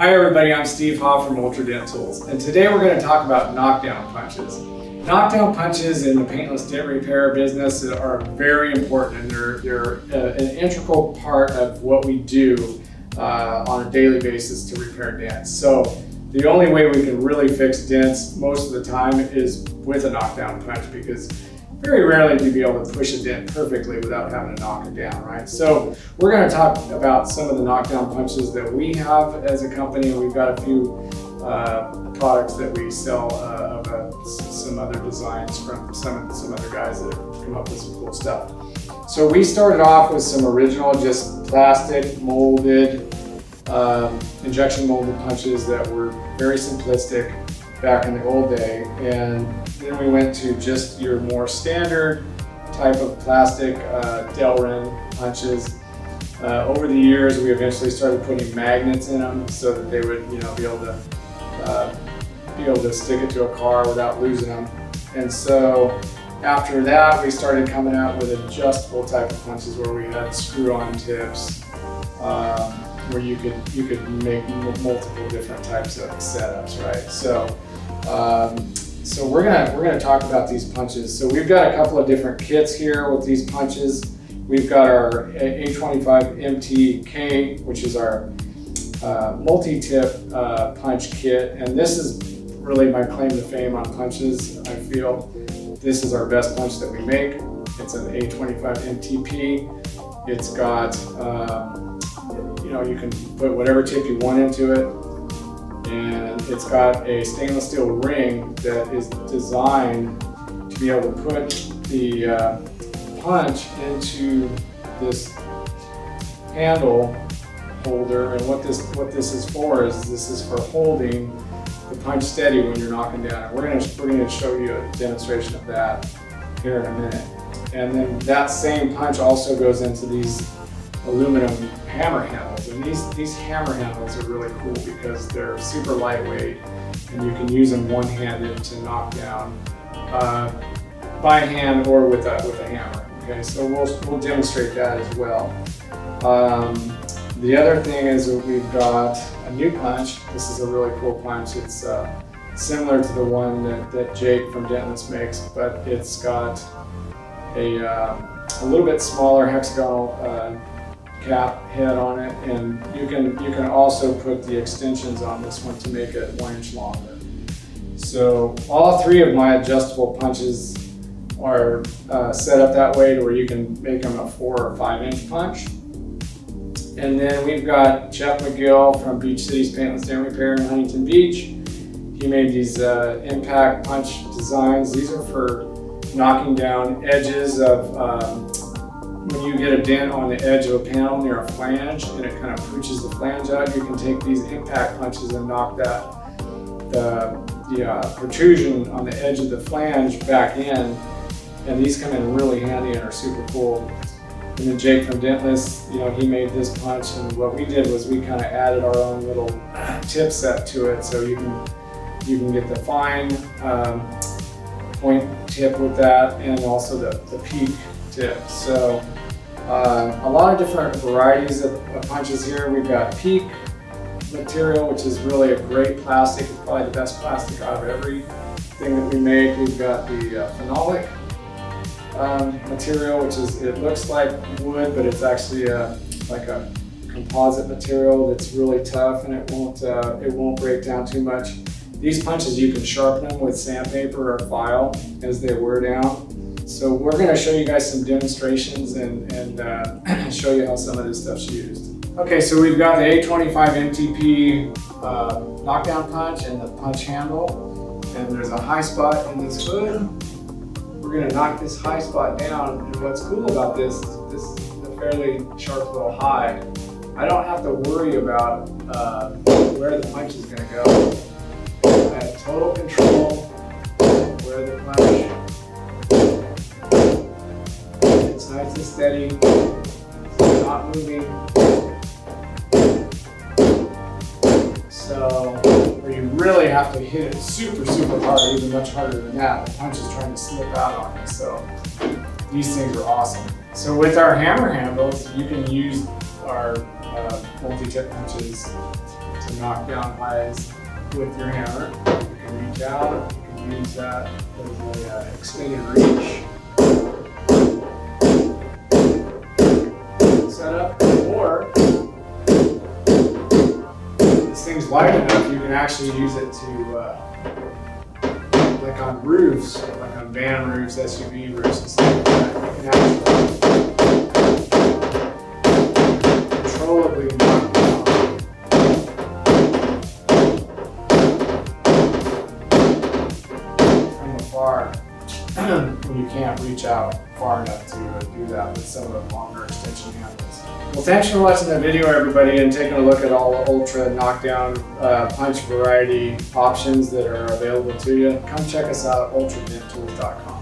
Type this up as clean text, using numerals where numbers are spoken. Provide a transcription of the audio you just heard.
Hi everybody, I'm Steve Hopf from Ultra Dent Tools, and today we're going to talk about knockdown punches. Knockdown punches in the paintless dent repair business are very important, and they're an integral part of what we do on a daily basis to repair dents. So the only way we can really fix dents most of the time is with a knockdown punch, because very rarely do you be able to push a dent perfectly without having to knock it down, right? So we're going to talk about some of the knockdown punches that we have as a company. We've got a few products that we sell of some other designs from some other guys that have come up with some cool stuff. So we started off with some original, just plastic molded, injection molded punches that were very simplistic back in the old day, and then we went to just your more standard type of plastic Delrin punches. Over the years, we eventually started putting magnets in them so that they would, be able to stick it to a car without losing them. And so after that, we started coming out with adjustable type of punches where we had screw-on tips, where you could make multiple different types of setups, right? So we're gonna talk about these punches. So we've got a couple of different kits here with these punches. We've got our A25 MTK, which is our multi-tip punch kit, and this is really my claim to fame on punches. I feel this is our best punch that we make. It's an A25 MTP. It's got you can put whatever tip you want into it, and it's got a stainless steel ring that is designed to be able to put the punch into this handle holder. And what this is for is this is for holding the punch steady when you're knocking down. And we're going to show you a demonstration of that here in a minute. And then that same punch also goes into these aluminum hammer handles, and these hammer handles are really cool because they're super lightweight, and you can use them one-handed to knock down by hand or with a hammer. Okay, so we'll demonstrate that as well. The other thing is that we've got a new punch. This is a really cool punch. It's similar to the one that Jake from Dentless makes, but it's got a little bit smaller hexagonal cap head on it, and you can also put the extensions on this one to make it 1 inch longer. So all three of my adjustable punches are set up that way to where you can make them a 4 or 5 inch punch. And then we've got Jeff McGill from Beach City's Paintless Dent Repair in Huntington Beach. He made these impact punch designs. These are for knocking down edges of when you get a dent on the edge of a panel near a flange and it kind of pushes the flange out. You can take these impact punches and knock the protrusion on the edge of the flange back in, and these come in really handy and are super cool. And then Jake from Dentless, he made this punch, and what we did was we kind of added our own little tip set to it, so you can get the fine point tip with that, and also the peak tip. So a lot of different varieties of punches here. We've got peak material, which is really a great plastic. It's probably the best plastic out of everything that we make. We've got the phenolic material, which it looks like wood, but it's actually like a composite material that's really tough, and it won't break down too much. These punches, you can sharpen them with sandpaper or file as they wear down. So we're going to show you guys some demonstrations and show you how some of this stuff's used. Okay, so we've got the A25 MTP knockdown punch and the punch handle, and there's a high spot in this hood. We're going to knock this high spot down, and what's cool about this is this is a fairly sharp little high. I don't have to worry about where the punch is going to go. I have total control where the punch. It's nice and steady. It's not moving. So where you really have to hit it super hard, even much harder than that, the punch is trying to slip out on you. So these things are awesome. So with our hammer handles, you can use our multi-tip punches to to knock down highs with your hammer. You can reach out, you can use that as an extended reach setup, or this thing's light enough you can actually use it to like on roofs, like on van roofs, SUV roofs and stuff like that. You can actually controllably knock down from afar when you can't reach out far enough to do that with some of the longer extension handles. Well, thanks for watching the video, everybody, and taking a look at all the Ultra Knockdown punch variety options that are available to you. Come check us out at ultradenttools.com.